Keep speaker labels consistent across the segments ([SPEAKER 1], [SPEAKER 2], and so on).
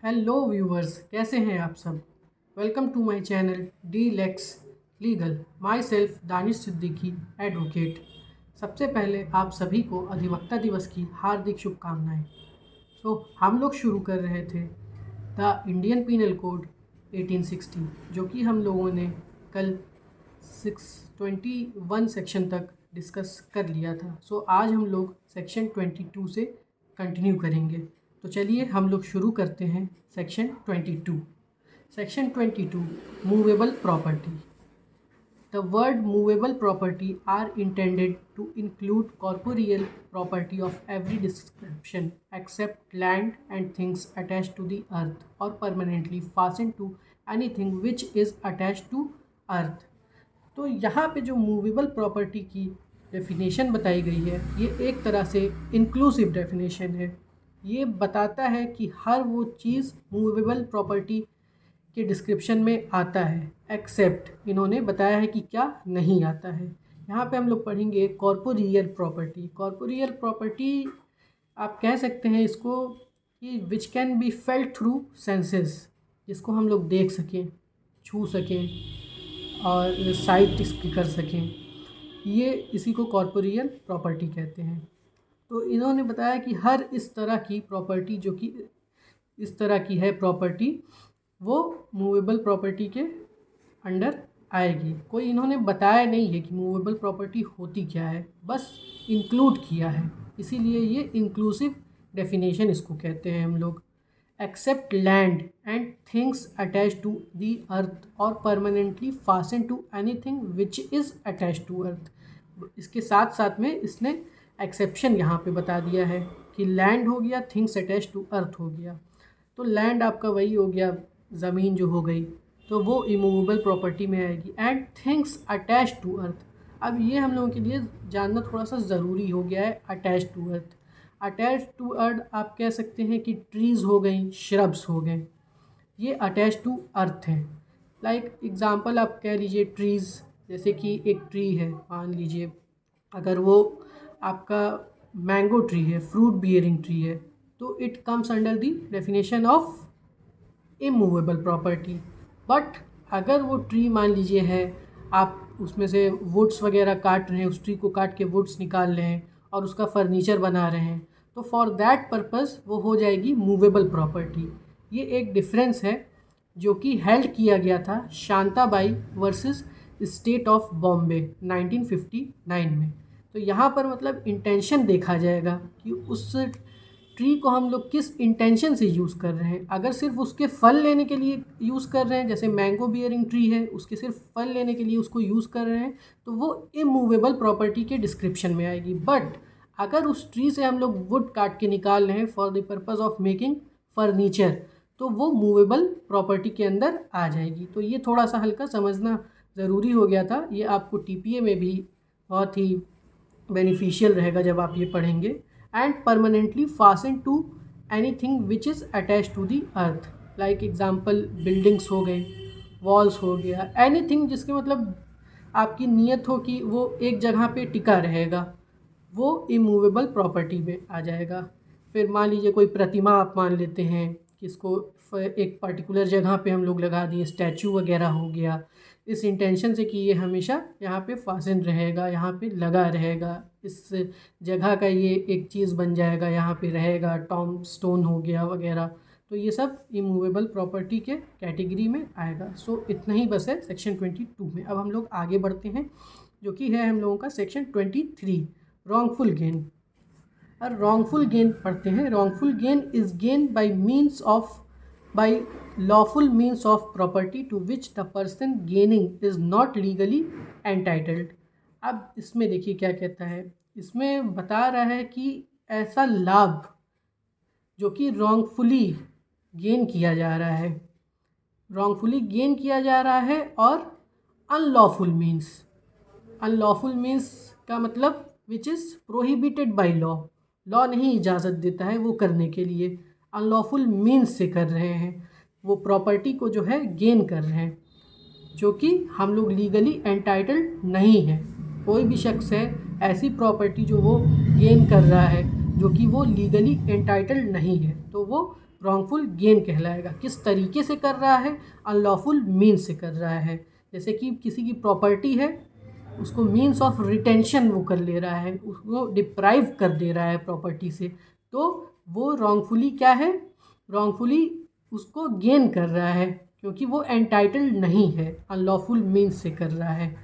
[SPEAKER 1] Hello viewers, कैसे हैं आप सब। Welcome to my channel D lex legal. Myself Danish Siddiqui advocate. सबसे पहले आप सभी को अधिवक्ता दिवस की हार्दिक शुभकामनाएं। हम लोग शुरू कर रहे थे द इंडियन पीनल कोड 1860, जो कि हम लोगों ने कल 621 सेक्शन तक डिस्कस कर लिया था। आज हम लोग सेक्शन 22 से कंटिन्यू करेंगे। तो चलिए हम लोग शुरू करते हैं section 22। Section 22 movable property. The word movable property are intended to include corporeal property of every description except land and things attached to the earth or permanently fastened to anything which is attached to earth। तो यहाँ पे जो movable property की definition बताई गई है, ये एक तरह से इंक्लूसिव डेफिनेशन है। ये बताता है कि हर वो चीज़ मूवेबल प्रॉपर्टी के डिस्क्रिप्शन में आता है, एक्सेप्ट इन्होंने बताया है कि क्या नहीं आता है। यहाँ पे हम लोग पढ़ेंगे कॉर्पोरियल प्रॉपर्टी। कॉर्पोरियल प्रॉपर्टी आप कह सकते हैं इसको कि which can be felt through senses, जिसको हम लोग देख सकें, छू सकें और साइट इसकी कर सकें। ये इसी को कॉर्पोरियल प्रॉपर्टी कहते हैं। तो इन्होंने बताया कि हर इस तरह की प्रॉपर्टी, जो कि इस तरह की है प्रॉपर्टी, वो मूवेबल प्रॉपर्टी के अंडर आएगी। कोई इन्होंने बताया नहीं है कि मूवेबल प्रॉपर्टी होती क्या है, बस इंक्लूड किया है, इसीलिए ये इंक्लूसिव डेफिनेशन इसको कहते हैं हम लोग। Except land and things attach to the earth और permanently fasten to anything which is attach to earth. इसके साथ साथ में इसने एक्सेप्शन यहाँ पे बता दिया है कि लैंड हो गया, थिंग्स अटैच टू अर्थ हो गया। तो लैंड आपका वही हो गया, ज़मीन जो हो गई, तो वो इमूवेबल प्रॉपर्टी में आएगी। And things attach to earth, अब ये हम लोगों के लिए जानना थोड़ा सा ज़रूरी हो गया है। Attach to earth, attach to earth आप कह सकते हैं कि ट्रीज़ हो गई, श्रब्स हो गए, ये अटैच टू अर्थ हैं। लाइक एग्ज़ाम्पल आप कह लीजिए ट्रीज़, जैसे कि एक ट्री है, मान लीजिए अगर वो आपका मैंगो ट्री है, फ्रूट बियरिंग ट्री है, तो it comes under the definition of immovable property. But अगर वो ट्री मान लीजिए है, आप उसमें से वुड्स वगैरह काट रहे हैं, उस ट्री को काट के वुड्स निकाल रहे हैं और उसका फर्नीचर बना रहे हैं, तो फॉर दैट पर्पज़ वो हो जाएगी मूवेबल प्रॉपर्टी। ये एक डिफरेंस है जो कि हेल्ड किया गया था Shantabai versus state of Bombay 1959 में। तो यहाँ पर मतलब इंटेंशन देखा जाएगा कि उस ट्री को हम लोग किस इंटेंशन से यूज़ कर रहे हैं। अगर सिर्फ उसके फल लेने के लिए यूज़ कर रहे हैं, जैसे मैंगो बियरिंग ट्री है, उसके सिर्फ फल लेने के लिए उसको यूज़ कर रहे हैं, तो वो इमूवेबल प्रॉपर्टी के डिस्क्रिप्शन में आएगी। बट अगर उस ट्री से हम लोग वुड काट के निकाल रहे हैं for the purpose of making furniture, तो वो मूवेबल प्रॉपर्टी के अंदर आ जाएगी। तो ये थोड़ा सा हल्का समझना ज़रूरी हो गया था। ये आपको टीपीए में भी बहुत ही बेनिफिशियल रहेगा जब आप ये पढ़ेंगे। And permanently fasten to anything which is attach to the earth, like example buildings हो गए, वॉल्स हो गया, एनीथिंग जिसके मतलब आपकी नीयत हो कि वो एक जगह पे टिका रहेगा, वो इमूवेबल प्रॉपर्टी में आ जाएगा। फिर मान लीजिए कोई प्रतिमा आप मान लेते हैं कि इसको एक पर्टिकुलर जगह पे हम लोग लगा दिए, स्टैचू वगैरह हो गया, इस इंटेंशन से कि ये हमेशा यहाँ पे फासिल रहेगा, यहाँ पे लगा रहेगा, इस जगह का ये एक चीज़ बन जाएगा, यहाँ पे रहेगा, टॉम स्टोन हो गया वगैरह। तो ये सब इमूवेबल प्रॉपर्टी के कैटेगरी में आएगा। इतना ही बस है सेक्शन 22 में। अब हम लोग आगे बढ़ते हैं, जो कि है हम लोगों का सेक्शन 23, रॉन्गफुल गेन। और रॉन्गफुल गेन पढ़ते हैं। Wrongful gain is gain by lawful means of property to which the person gaining is not legally entitled। अब इसमें देखिए क्या कहता है, इसमें बता रहा है कि ऐसा लाभ जो कि रॉन्गफुली गेन किया जा रहा है, रॉन्गफुली गेन किया जा रहा है, और अनलॉफुल मीन्स का मतलब which is prohibited by law, law नहीं इजाज़त देता है वो करने के लिए, अनलॉफुल मीन्स से कर रहे हैं, वो प्रॉपर्टी को जो है गेन कर रहे हैं, जो कि हम लोग लीगली एंटाइटल्ड नहीं है। कोई भी शख्स है ऐसी प्रॉपर्टी जो वो गेन कर रहा है जो कि वो लीगली एंटाइटल्ड नहीं है, तो वो रॉन्गफुल गेन कहलाएगा। किस तरीके से कर रहा है? अनलॉफुल मीन्स से कर रहा है। जैसे कि किसी की प्रॉपर्टी है, उसको मीन्स ऑफ रिटेंशन वो कर ले रहा है, उसको डिप्राइव कर दे रहा है प्रॉपर्टी से, तो वो रॉन्गफुली क्या है? रॉन्गफुली उसको गेन कर रहा है, क्योंकि वो एंटाइटल्ड नहीं है, अनलॉफुल मीन्स से कर रहा है।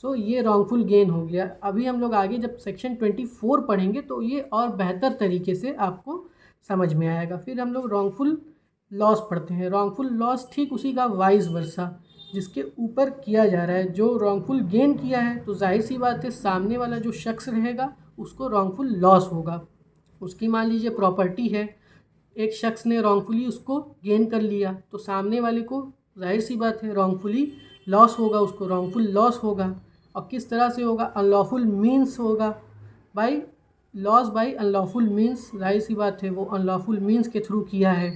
[SPEAKER 1] सो ये रॉन्गफुल गेन हो गया। अभी हम लोग आगे जब सेक्शन 24 पढ़ेंगे तो ये और बेहतर तरीके से आपको समझ में आएगा। फिर हम लोग रॉन्गफुल लॉस पढ़ते हैं। रॉन्गफुल लॉस ठीक उसी का वाइस वर्सा, जिसके ऊपर किया जा रहा है। जो रॉन्गफुल गेन किया है तो जाहिर सी बात है सामने वाला जो शख्स रहेगा उसको रॉन्गफुल लॉस होगा। उसकी मान लीजिए प्रॉपर्टी है, एक शख्स ने रॉन्गफुली उसको गेन कर लिया तो सामने वाले को जाहिर सी बात है रॉन्गफुली लॉस होगा, उसको रॉन्गफुल लॉस होगा। और किस तरह से होगा? अनलॉफुल मीन्स होगा, by loss by unlawful means. जाहिर सी बात है वो अनलॉफुल मीन्स के थ्रू किया है।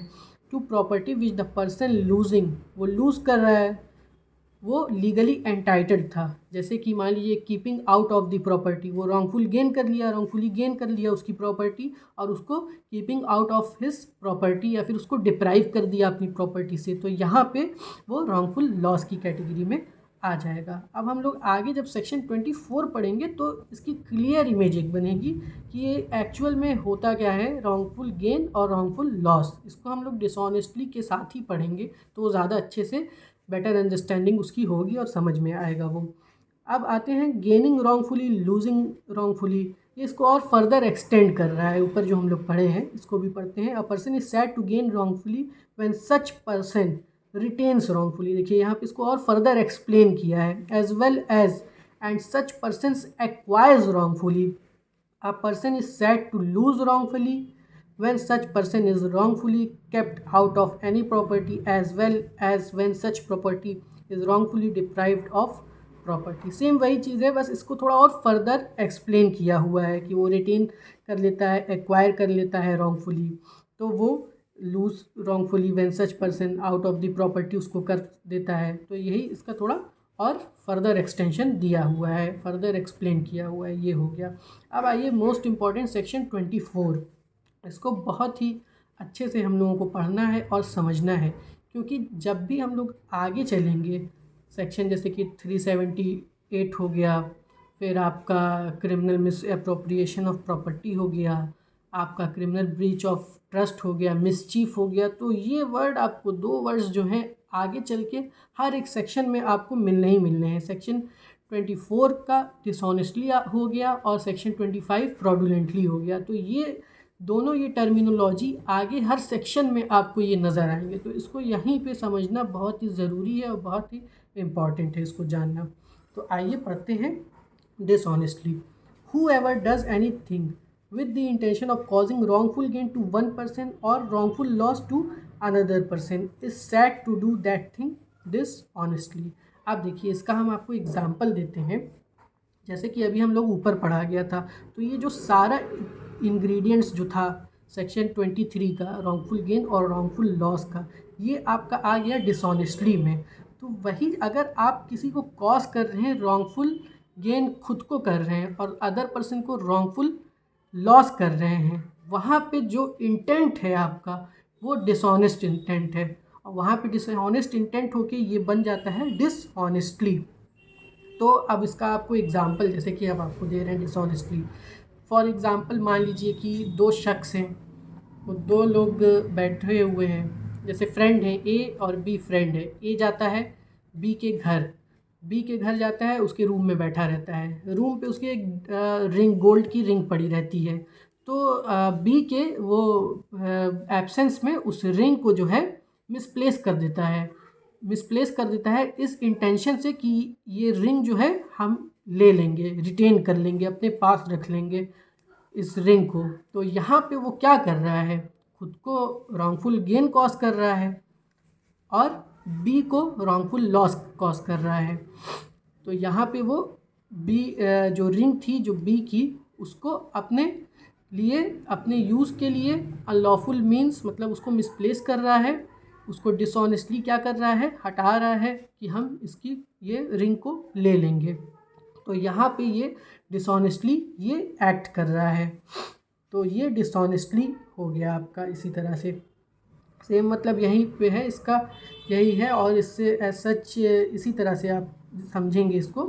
[SPEAKER 1] To property which the person losing, वो लूज़ कर रहा है, वो लीगली एंटाइटल्ड था। जैसे कि मान लीजिए keeping out of the property, वो रॉन्गफुल गेन कर लिया, रॉन्गफुली गेन कर लिया उसकी प्रॉपर्टी और उसको keeping out of his property, या फिर उसको डिप्राइव कर दिया अपनी प्रॉपर्टी से, तो यहाँ पे वो रॉन्गफुल लॉस की कैटेगरी में आ जाएगा। अब हम लोग आगे जब सेक्शन 24 पढ़ेंगे तो इसकी क्लियर इमेज एक बनेगी कि ये एक्चुअल में होता क्या है, रॉन्गफुल गेन और रॉन्गफुल लॉस। इसको हम लोग डिसऑनेस्टली के साथ ही पढ़ेंगे तो ज़्यादा अच्छे से बेटर अंडरस्टैंडिंग उसकी होगी और समझ में आएगा वो। अब आते हैं गेनिंग रॉन्गफुली, लूजिंग रॉन्गफुली। ये इसको और फर्दर एक्सटेंड कर रहा है, ऊपर जो हम लोग पढ़े हैं इसको भी पढ़ते हैं। A person is said to gain wrongfully when such person retains wrongfully. देखिए यहाँ पे इसको और फर्दर एक्सप्लेन किया है, as well as and such persons acquires wrongfully. A person is said to lose wrongfully when such person is wrongfully kept out of any property, as well as when such property is wrongfully deprived of property। Same वही चीज़ है, बस इसको थोड़ा और further explain किया हुआ है कि वो रिटेन कर लेता है, एक्वायर कर लेता है रॉन्गफुली, तो वो lose wrongfully when such person out of the property उसको कर देता है। तो यही इसका थोड़ा और फर्दर एक्सटेंशन दिया हुआ है, फर्दर एक्सप्लेन किया हुआ है, ये हो गया। अब आइए मोस्ट इम्पॉर्टेंट सेक्शन 24। इसको बहुत ही अच्छे से हम लोगों को पढ़ना है और समझना है, क्योंकि जब भी हम लोग आगे चलेंगे सेक्शन जैसे कि 378 हो गया, फिर आपका criminal miss appropriation of property हो गया, आपका क्रिमिनल ब्रीच ऑफ ट्रस्ट हो गया, मिसचीफ हो गया, तो ये वर्ड आपको 2 वर्ड्स जो हैं आगे चल के हर एक सेक्शन में आपको मिलने ही मिलने हैं। सेक्शन 24 का डिसऑनेस्टली हो गया और सेक्शन 25 फ्रॉडुलेंटली हो गया। तो ये दोनों ये टर्मिनोलॉजी आगे हर सेक्शन में आपको ये नज़र आएंगे, तो इसको यहीं पे समझना बहुत ही ज़रूरी है और बहुत ही इम्पॉर्टेंट है इसको जानना। तो आइए पढ़ते हैं dishonestly. Whoever does anything with the intention of causing wrongful gain to one person or wrongful loss to another person is said to do that thing dishonestly। अब देखिए इसका हम आपको एग्जाम्पल देते हैं। जैसे कि अभी हम लोग ऊपर पढ़ा गया था, तो ये जो सारा इंग्रेडिएंट्स जो था सेक्शन 23 का, रॉन्गफुल गेन और रॉन्गफुल लॉस का, ये आपका आ गया डिसऑनेस्टली में। तो वही अगर आप किसी को कॉज कर रहे हैं, रॉन्गफुल गेन खुद को कर रहे हैं और अदर पर्सन को रॉन्गफुल लॉस कर रहे हैं, वहाँ पे जो इंटेंट है आपका वो डिसऑनेस्ट इंटेंट है, और वहाँ पे डिसऑनेस्ट इंटेंट होके ये बन जाता है डिसऑनेस्टली। तो अब इसका आपको एग्जांपल जैसे कि अब आपको दे रहे हैं डिसऑनेस्टली। फॉर एग्जांपल मान लीजिए कि 2 शख्स हैं, वो 2 लोग बैठे हुए हैं, जैसे फ्रेंड हैं, ए और बी फ्रेंड है। ए जाता है बी के घर जाता है, उसके रूम में बैठा रहता है। रूम पे उसके एक रिंग, गोल्ड की रिंग पड़ी रहती है। तो बी के वो एब्सेंस में उस रिंग को जो है मिसप्लेस कर देता है इस इंटेंशन से कि ये रिंग जो है हम ले लेंगे, रिटेन कर लेंगे, अपने पास रख लेंगे इस रिंग को। तो यहाँ पे वो क्या कर रहा है, खुद को रॉन्गफुल गेन कॉज कर रहा है और बी को रॉन्गफुल लॉस कॉज कर रहा है। तो यहाँ पे वो बी जो रिंग थी जो बी की, उसको अपने लिए, अपने यूज़ के लिए अनलॉफुल मीन्स मतलब उसको मिसप्लेस कर रहा है, उसको डिसऑनेस्टली क्या कर रहा है, हटा रहा है कि हम इसकी ये रिंग को ले लेंगे। तो यहाँ पे ये डिसऑनेस्टली ये एक्ट कर रहा है, तो ये डिसऑनेस्टली हो गया आपका। इसी तरह से सेम मतलब यहीं पे है, इसका यही है। और इससे एज सच इसी तरह से आप समझेंगे इसको,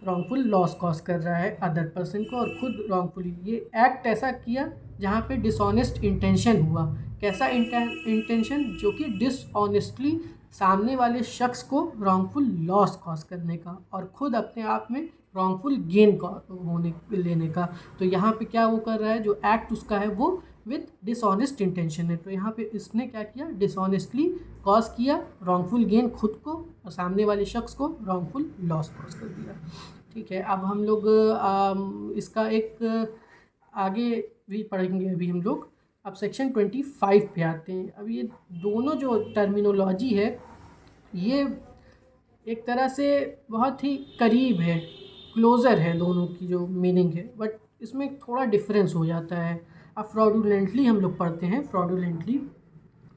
[SPEAKER 1] रॉन्गफुल लॉस कॉज कर रहा है अदर पर्सन को और खुद रॉन्गफुली ये एक्ट ऐसा किया जहाँ पे डिसऑनेस्ट इंटेंशन हुआ। कैसा इंटेंशन? जो कि डिसऑनेस्टली सामने वाले शख्स को रॉन्गफुल लॉस कॉज करने का और खुद अपने आप में रॉन्गफुल गेन होने लेने का। तो यहाँ पे क्या वो कर रहा है, जो एक्ट उसका है वो विथ डिसऑनेस्ट इंटेंशन है। तो यहाँ पे इसने क्या किया, डिसऑनेस्टली कॉज किया रॉन्गफुल गेन खुद को और सामने वाले शख्स को रॉन्गफुल लॉस कॉज कर दिया। ठीक है, अब हम लोग इसका एक आगे भी पढ़ेंगे। अभी हम लोग अब सेक्शन 25 पे आते हैं। अब ये दोनों जो टर्मिनोलॉजी है ये एक तरह से बहुत ही करीब है, क्लोज़र है दोनों की जो मीनिंग है, बट इसमें थोड़ा डिफरेंस हो जाता है। अब फ्रॉडुलेंटली हम लोग पढ़ते हैं। फ्रॉडुलेंटली,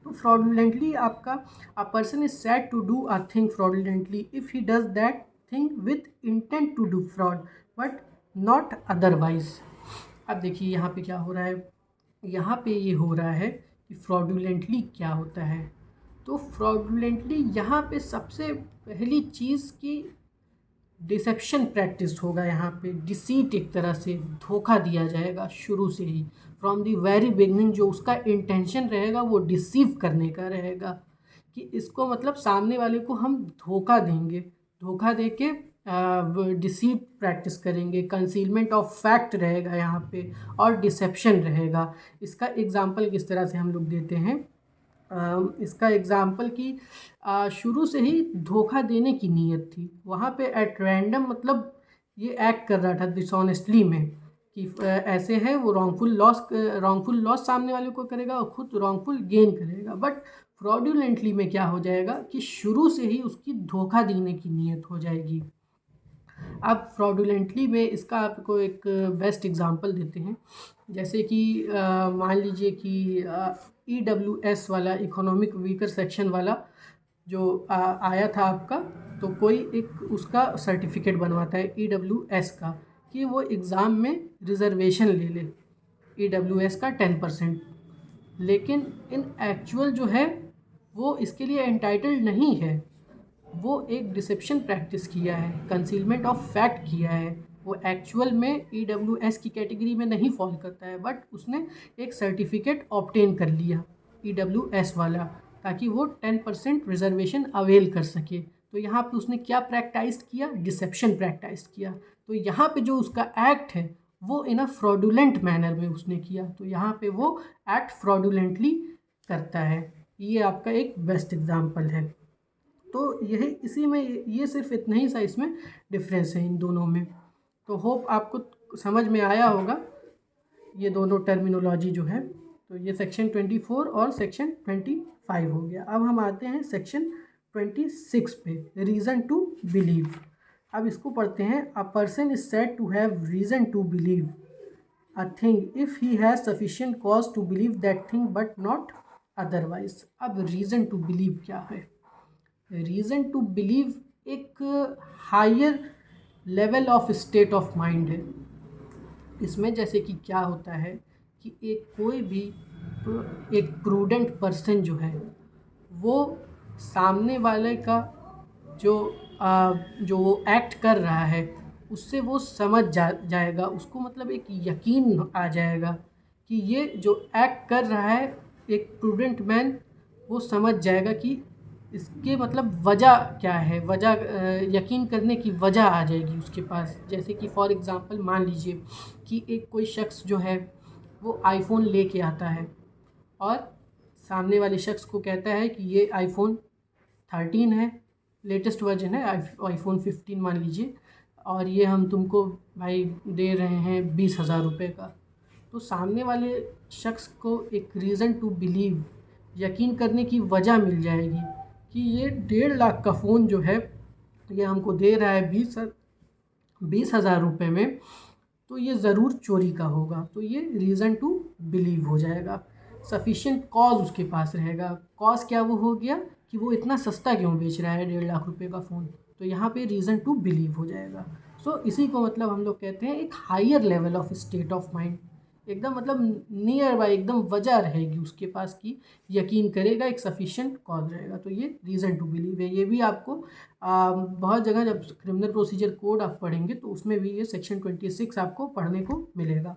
[SPEAKER 1] तो फ्रॉडुलेंटली आपका a person is said to do a thing fraudulently if he does that thing with intent to do fraud but not otherwise. अब देखिए यहाँ पे क्या हो रहा है, यहाँ पे ये हो रहा है कि फ्रॉडुलेंटली क्या होता है। तो फ्रॉडुलेंटली यहाँ पे सबसे पहली चीज़ की डिसेप्शन प्रैक्टिस होगा। यहाँ पे डिसीट, एक तरह से धोखा दिया जाएगा शुरू से ही, फ्रॉम द वेरी बिगनिंग। जो उसका इंटेंशन रहेगा वो डिसीव करने का रहेगा कि इसको मतलब सामने वाले को हम धोखा देंगे, धोखा दे के डिसीव प्रैक्टिस करेंगे। कंसीलमेंट ऑफ फैक्ट रहेगा यहाँ पे और डिसेप्शन रहेगा। इसका एग्जांपल किस तरह से हम लोग देते हैं, इसका एग्ज़ाम्पल कि शुरू से ही धोखा देने की नीयत थी। वहाँ पे एट रैंडम मतलब ये एक्ट कर रहा था डिसऑनेस्टली में कि ऐसे है वो रॉन्गफुल लॉस सामने वाले को करेगा और खुद रॉन्गफुल गेन करेगा। बट फ्रॉडुलेंटली में क्या हो जाएगा कि शुरू से ही उसकी धोखा देने की नीयत हो जाएगी। अब फ्रॉडुलेंटली में इसका आपको एक बेस्ट एग्जांपल देते हैं। जैसे कि मान लीजिए कि EWS वाला, इकोनॉमिक वीकर सेक्शन वाला जो आया था आपका, तो कोई एक उसका सर्टिफिकेट बनवाता है EWS का कि वो एग्ज़ाम में रिज़र्वेशन ले ले, EWS का 10%। लेकिन इन एक्चुअल जो है वो इसके लिए एंटाइटल्ड नहीं है। वो एक डिसेप्शन प्रैक्टिस किया है, कंसीलमेंट ऑफ फैक्ट किया है। वो एक्चुअल में EWS की कैटेगरी में नहीं फॉल करता है, बट उसने एक सर्टिफिकेट ऑब्टेन कर लिया EWS वाला, ताकि वो 10% रिजर्वेशन अवेल कर सके। तो यहाँ पे उसने क्या प्रैक्टाइज किया, डिसेप्शन प्रैक्टाइज किया। तो यहाँ पे जो उसका एक्ट है वो इन अ फ्रॉडुलेंट मैनर में उसने किया। तो यहाँ पे वो एक्ट फ्रॉडुलेंटली करता है। ये आपका एक बेस्ट एग्जाम्पल है। तो यही इसी में ये सिर्फ इतना ही सा इसमें डिफरेंस है इन दोनों में। तो होप आपको समझ में आया होगा ये दोनों टर्मिनोलॉजी जो है। तो ये सेक्शन 24 और सेक्शन 25 हो गया। अब हम आते हैं सेक्शन 26 पे, रीज़न टू बिलीव। अब इसको पढ़ते हैं। A person is said to have reason to believe a thing if he has sufficient cause to believe that thing but not otherwise. अब रीज़न टू बिलीव क्या है? रीज़न टू बिलीव एक higher level of state of mind है। इसमें जैसे कि क्या होता है कि कोई भी एक प्रूडेंट पर्सन जो है वो सामने वाले का जो वो एक्ट कर रहा है उससे वो समझ जाएगा, उसको मतलब एक यकीन आ जाएगा कि ये जो एक्ट कर रहा है, एक प्रूडेंट मैन वो समझ जाएगा कि इसके मतलब वजह क्या है, यकीन करने की वजह आ जाएगी उसके पास। जैसे कि फॉर एग्ज़ाम्पल मान लीजिए कि एक कोई शख्स जो है वो आईफ़ोन लेके आता है और सामने वाले शख्स को कहता है कि ये आईफ़ोन 13 है, लेटेस्ट वर्जन है, आईफ़ोन 15 मान लीजिए, और ये हम तुमको भाई दे रहे हैं 20,000 रुपये का। तो सामने वाले शख्स को एक रीज़न टू बिलीव, यकीन करने की वजह मिल जाएगी कि ये 1.5 लाख का फ़ोन जो है ये हमको दे रहा है 20,000 रुपये में, तो ये ज़रूर चोरी का होगा। तो ये रीज़न टू बिलीव हो जाएगा। सफिशिएंट कॉज उसके पास रहेगा। कॉज क्या वो हो गया कि वो इतना सस्ता क्यों बेच रहा है 1.5 लाख रुपये का फ़ोन। तो यहाँ पे रीज़न टू बिलीव हो जाएगा। सो इसी को मतलब हम लोग कहते हैं एक higher level of state of mind, एकदम मतलब नियर बाय, एकदम वजह रहेगी उसके पास कि यकीन करेगा, एक सफिशिएंट कॉज रहेगा। तो ये रीज़न टू बिलीव है। ये भी आपको बहुत जगह जब क्रिमिनल प्रोसीजर कोड आप पढ़ेंगे तो उसमें भी ये सेक्शन 26 आपको पढ़ने को मिलेगा।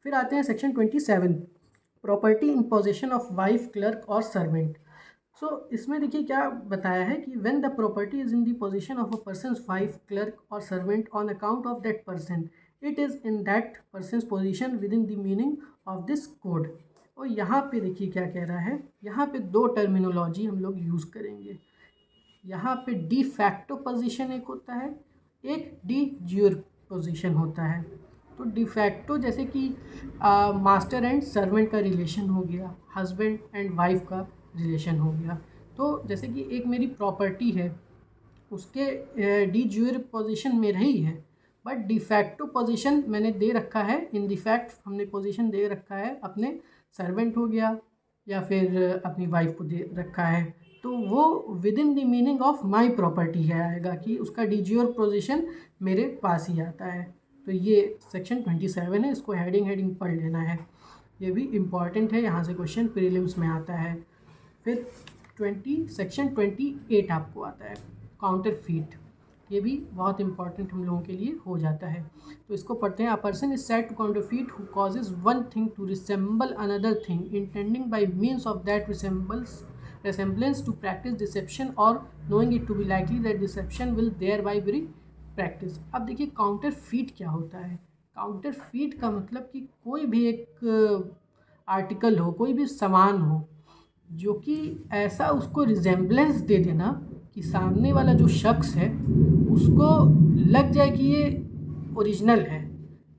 [SPEAKER 1] फिर आते हैं section 27, property in possession of wife, clerk or servant. इसमें देखिए क्या बताया है कि when the property is in the position of a person's wife, clerk or servant on account of that person, it is in that person's position within the meaning of this code. और यहाँ पे देखिए क्या कह रहा है, यहाँ पे दो टर्मिनोलॉजी हम लोग यूज़ करेंगे। यहाँ पे डी फैक्टो पोजीशन एक होता है, एक डी ज्यूर पोजीशन होता है। तो डी फैक्टो जैसे कि मास्टर एंड सर्वेंट का रिलेशन हो गया, हस्बैंड एंड वाइफ का रिलेशन हो गया। तो जैसे कि एक मेरी प्रॉपर्टी है, उसके डी ज्यूर पोजीशन में रही है, बट डी फैक्टो पोजीशन मैंने दे रखा है, इन डी फैक्ट हमने पोजीशन दे रखा है अपने सर्वेंट हो गया या फिर अपनी वाइफ को दे रखा है। तो वो with in the meaning of my property है आएगा कि उसका डी ज्यूर पोजीशन मेरे पास ही आता है। तो ये सेक्शन 27 है, इसको हेडिंग पढ़ लेना है, ये भी इम्पॉर्टेंट है, यहाँ से क्वेश्चन प्रीलिम्स में आता है। फिर सेक्शन 28 आपको आता है, काउंटरफीट। ये भी बहुत इंपॉर्टेंट हम लोगों के लिए हो जाता है। तो इसको पढ़ते हैं। A person is said to counterfeit who causes one thing to resemble another thing intending by means of that resemblance to practice deception or knowing it to be likely that deception will thereby be practiced। अब देखिए counterfeit क्या होता है। Counterfeit का मतलब कि कोई भी एक आर्टिकल हो, कोई भी सामान हो जो कि ऐसा उसको रिजेम्बलेंस दे देना कि सामने वाला जो शख्स है उसको लग जाए कि ये ओरिजिनल है।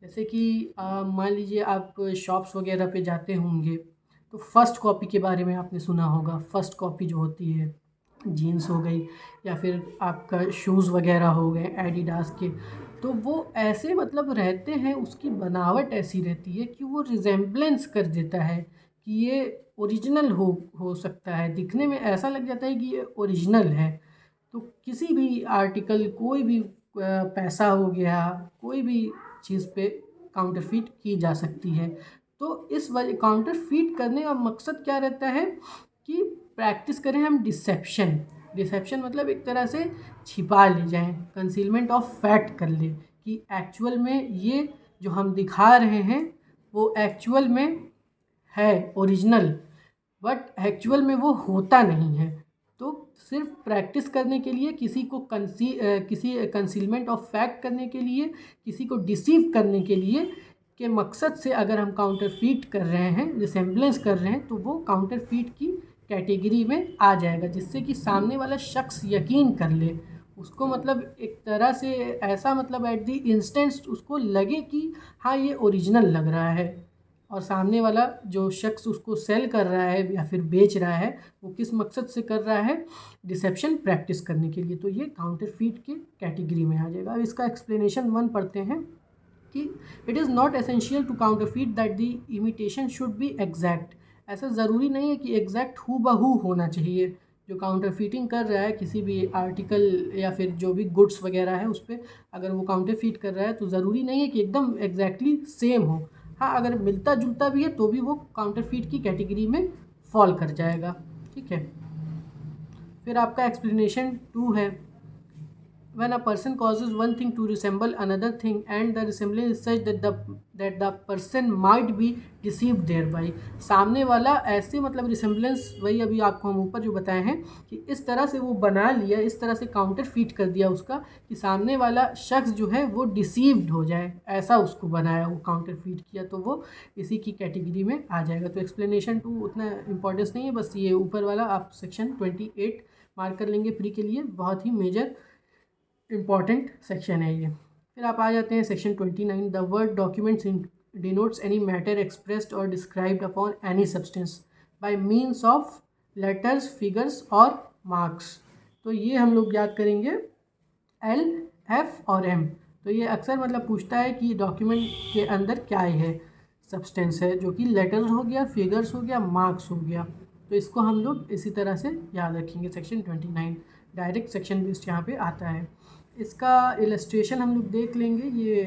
[SPEAKER 1] जैसे कि मान लीजिए आप शॉप्स वगैरह पे जाते होंगे तो फर्स्ट कॉपी के बारे में आपने सुना होगा। फर्स्ट कॉपी जो होती है, जीन्स हो गई या फिर आपका शूज़ वगैरह हो गए एडिडास के, तो वो ऐसे मतलब रहते हैं, उसकी बनावट ऐसी रहती है कि वो रिजेम्बलेंस कर देता है कि ये ओरिजिनल हो सकता है, दिखने में ऐसा लग जाता है कि ये ओरिजिनल है। तो किसी भी आर्टिकल, कोई भी पैसा हो गया, कोई भी चीज़ पे काउंटरफीट की जा सकती है। तो इस वजह काउंटरफीट करने का मकसद क्या रहता है कि प्रैक्टिस करें हम डिसेप्शन मतलब एक तरह से छिपा ले जाएं, कंसीलमेंट ऑफ फैक्ट कर ले कि एक्चुअल में ये जो हम दिखा रहे हैं वो एक्चुअल में है ओरिजिनल, बट एक्चुअल में वो होता नहीं है। तो सिर्फ प्रैक्टिस करने के लिए, किसी कंसीलमेंट ऑफ फैक्ट करने के लिए, किसी को डिसीव करने के लिए के मकसद से अगर हम काउंटरफीट कर रहे हैं, रिसेम्बलेंस कर रहे हैं, तो वो काउंटरफीट की कैटेगरी में आ जाएगा, जिससे कि सामने वाला शख्स यकीन कर ले उसको, मतलब एक तरह से ऐसा मतलब एट द इंस्टेंट उसको लगे कि हाँ ये ओरिजिनल लग रहा है, और सामने वाला जो शख्स उसको सेल कर रहा है या फिर बेच रहा है वो किस मकसद से कर रहा है, डिसेप्शन प्रैक्टिस करने के लिए। तो ये काउंटरफीट के कैटेगरी में आ जाएगा। अब इसका एक्सप्लेनेशन 1 पढ़ते हैं कि it is not essential to counterfeit that the imitation should be exact. ऐसा ज़रूरी नहीं है कि एग्जैक्ट हूबहू होना चाहिए। जो काउंटरफीटिंग कर रहा है किसी भी आर्टिकल या फिर जो भी गुड्स वगैरह है उस पर अगर वो काउंटरफीट कर रहा है तो ज़रूरी नहीं है कि एकदम एग्जैक्टली सेम हो। हाँ, अगर मिलता जुलता भी है तो भी वो काउंटरफीट की कैटेगरी में फॉल कर जाएगा। ठीक है। फिर आपका एक्सप्लेनेशन 2 है, when a person causes one thing to resemble another thing and the resemblance is such that the person might be deceived thereby। सामने वाला ऐसे मतलब रिसेम्बलेंस, वही अभी आपको हम ऊपर जो बताए हैं कि इस तरह से वो बना लिया, इस तरह से काउंटरफीट कर दिया उसका कि सामने वाला शख्स जो है वो डिसीव्ड हो जाए, ऐसा उसको बनाया, वो काउंटरफीट किया, तो वो इसी की कैटेगरी में आ जाएगा। तो एक्सप्लेनेशन 2 उतना इंपॉर्टेंस नहीं है, बस ये ऊपर वाला आप सेक्शन 28 मार्क कर लेंगे प्री के लिए, बहुत ही मेजर इम्पॉर्टेंट सेक्शन है ये। फिर आप आ जाते हैं section 29, the word documents denotes any matter expressed or described upon any substance by means of letters, figures or marks. तो ये हम लोग याद करेंगे L, F और M। तो ये अक्सर मतलब पूछता है कि डॉक्यूमेंट के अंदर क्या है, सब्सटेंस है, जो कि लेटर्स हो गया, फिगर्स हो गया, मार्क्स हो गया। तो इसको हम लोग इसी तरह से याद रखेंगे। सेक्शन 29 डायरेक्ट सेक्शन बेस्ड यहाँ पे आता है। इसका इलस्ट्रेशन हम लोग देख लेंगे। ये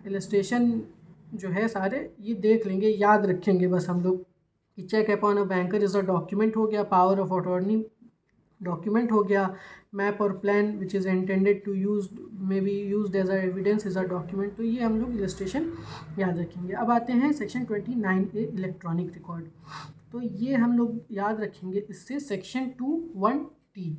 [SPEAKER 1] इलस्ट्रेशन जो है सारे ये देख लेंगे, याद रखेंगे बस हम लोग कि cheque upon a banker is a document हो गया, पावर ऑफ अटॉर्नी डॉक्यूमेंट हो गया, मैप और plan which is intended to use may be use as a evidence is a document. तो ये हम लोग इलस्ट्रेशन याद रखेंगे। अब आते हैं सेक्शन 29A इलेक्ट्रॉनिक रिकॉर्ड। तो ये हम लोग याद रखेंगे इससे section 21T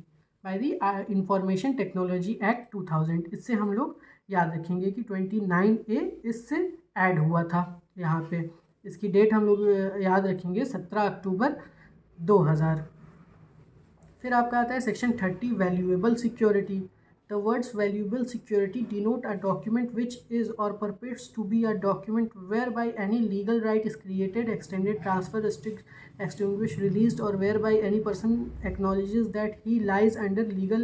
[SPEAKER 1] by the information technology act 2000, इससे हम लोग याद रखेंगे कि 29A इससे ऐड हुआ था यहाँ पे। इसकी डेट हम लोग याद रखेंगे 17 अक्टूबर 2000। फिर आपका आता है section 30 valuable security. The words valuable security denote a document which is or purports to be a document whereby any legal right is created, extended, transfer, restrict, extinguished, released, or whereby any person acknowledges that he lies under legal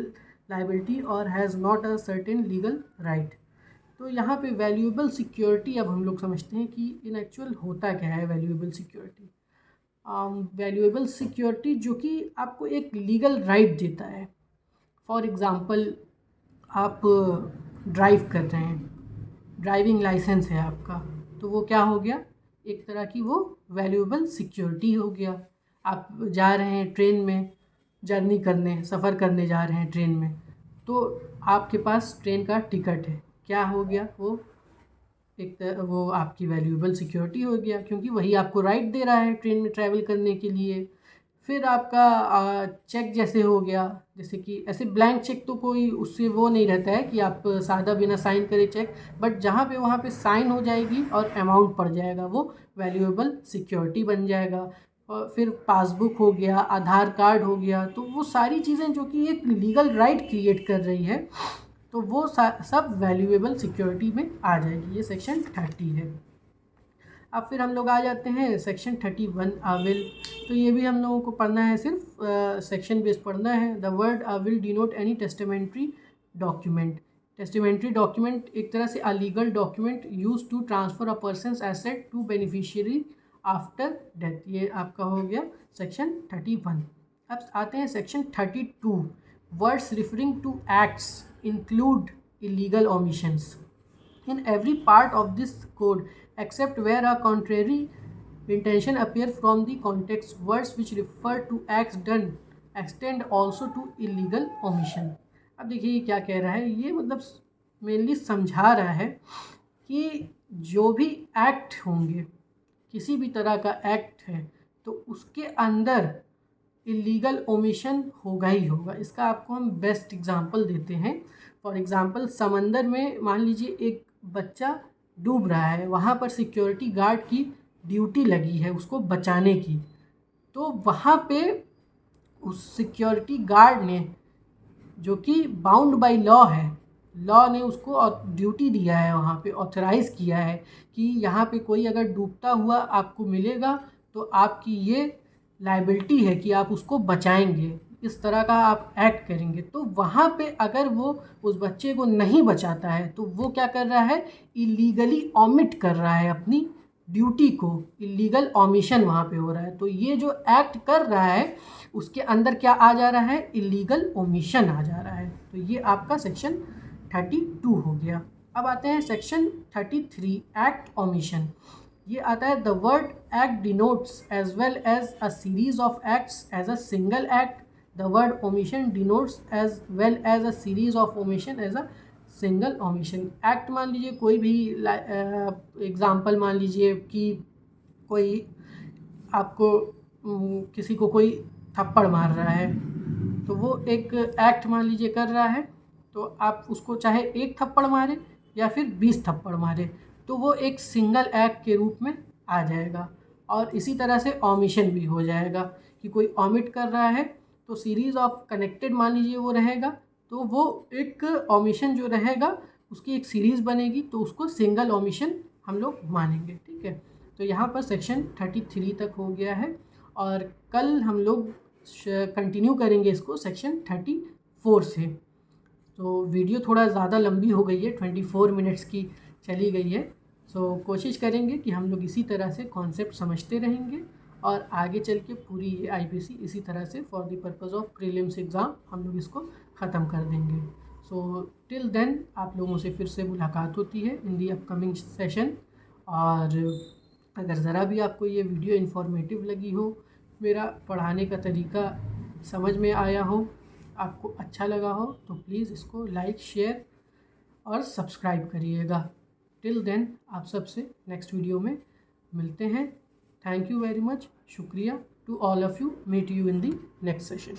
[SPEAKER 1] liability or has not a certain legal right। तो यहाँ पे valuable security अब हम लोग समझते हैं कि इन actual होता क्या है वैल्यूएबल सिक्योरिटी। वैल्यूएबल सिक्योरिटी जो कि आपको एक लीगल राइट देता है। फॉर एग्ज़ाम्पल आप ड्राइव कर रहे हैं, ड्राइविंग लाइसेंस है आपका, तो वो क्या हो गया, एक तरह की वो वैल्यूएबल सिक्योरिटी हो गया। आप जा रहे हैं ट्रेन में जर्नी करने, सफ़र करने जा रहे हैं ट्रेन में, तो आपके पास ट्रेन का टिकट है, क्या हो गया वो, एक वो आपकी वैल्यूएबल सिक्योरिटी हो गया, क्योंकि वही आपको राइट दे रहा है ट्रेन में ट्रैवल करने के लिए। फिर आपका चेक जैसे हो गया, जैसे कि ऐसे ब्लैंक चेक तो कोई उससे वो नहीं रहता है कि आप सादा बिना साइन करे चेक, बट जहाँ पे वहाँ पे साइन हो जाएगी और अमाउंट पड़ जाएगा, वो वैल्यूएबल सिक्योरिटी बन जाएगा। और फिर पासबुक हो गया, आधार कार्ड हो गया, तो वो सारी चीज़ें जो कि एक लीगल राइट क्रिएट कर रही है, तो वो सब वैल्यूएबल सिक्योरिटी में आ जाएगी। ये सेक्शन 30 है। अब फिर हम लोग आ जाते हैं सेक्शन 31 आविल। तो ये भी हम लोगों को पढ़ना है, सिर्फ सेक्शन बेस पढ़ना है। The word will denote any testamentary document. Testamentary document एक तरह से a legal document use to transfer a person's asset to beneficiary after death. ये आपका हो गया सेक्शन 31। अब आते हैं section 32। Words referring to acts include illegal omissions in every part of this code except where a contrary intention appear from the context. Words which refer to acts done extend also to illegal omission। अब देखिए ये क्या कह रहा है, ये मतलब mainly समझा रहा है कि जो भी एक्ट होंगे, किसी भी तरह का एक्ट है, तो उसके अंदर इलीगल ओमिशन होगा ही होगा। इसका आपको हम बेस्ट एग्जांपल देते हैं। फॉर एग्जांपल समंदर में मान लीजिए एक बच्चा डूब रहा है, वहाँ पर सिक्योरिटी गार्ड की ड्यूटी लगी है उसको बचाने की, तो वहाँ पे उस सिक्योरिटी गार्ड ने, जो कि बाउंड बाय लॉ है, लॉ ने उसको ड्यूटी दिया है, वहाँ पे ऑथराइज़ किया है कि यहाँ पे कोई अगर डूबता हुआ आपको मिलेगा तो आपकी ये लाइबिलिटी है कि आप उसको बचाएंगे, इस तरह का आप एक्ट करेंगे। तो वहाँ पे अगर वो उस बच्चे को नहीं बचाता है तो वो क्या कर रहा है, इलीगली ऑमिट कर रहा है अपनी ड्यूटी को, इलीगल ऑमिशन वहाँ पे हो रहा है। तो ये जो एक्ट कर रहा है उसके अंदर क्या आ जा रहा है, इलीगल ओमिशन आ जा रहा है। तो ये आपका सेक्शन 32 हो गया। अब आते हैं सेक्शन 33 एक्ट ओमिशन। ये आता है the word act denotes as well as a series of acts as a single act. The word omission denotes as well as a series of omission as a single omission. Act मान लीजिए कोई भी example मान लीजिए कि कोई आपको किसी को कोई थप्पड़ मार रहा है, तो वो एक एक्ट मान लीजिए कर रहा है, तो आप उसको चाहे एक थप्पड़ मारे या फिर 20 थप्पड़ मारे, तो वो एक सिंगल एक्ट के रूप में आ जाएगा। और इसी तरह से ऑमिशन भी हो जाएगा कि कोई ऑमिट कर रहा है तो सीरीज़ ऑफ कनेक्टेड मान लीजिए वो रहेगा, तो वो एक ऑमिशन जो रहेगा उसकी एक सीरीज़ बनेगी, तो उसको सिंगल ऑमिशन हम लोग मानेंगे। ठीक है, तो यहाँ पर सेक्शन 33 तक हो गया है और कल हम लोग कंटिन्यू करेंगे इसको सेक्शन 34 से। तो वीडियो थोड़ा ज़्यादा लंबी हो गई है, 24 मिनट्स की चली गई है। सो कोशिश करेंगे कि हम लोग इसी तरह से कॉन्सेप्ट समझते रहेंगे और आगे चल के पूरी आईपीसी इसी तरह से for the purpose of prelims exam हम लोग इसको ख़त्म कर देंगे। सो टिल देन आप लोगों से फिर से मुलाकात होती है इन दी अपकमिंग सेशन। और अगर ज़रा भी आपको ये वीडियो इन्फॉर्मेटिव लगी हो, मेरा पढ़ाने का तरीका समझ में आया हो, आपको अच्छा लगा हो, तो प्लीज़ इसको लाइक, शेयर और सब्सक्राइब करिएगा। टिल देन आप सबसे नेक्स्ट वीडियो में मिलते हैं। Thank you very much. शुक्रिया to all of you. Meet you in the next session.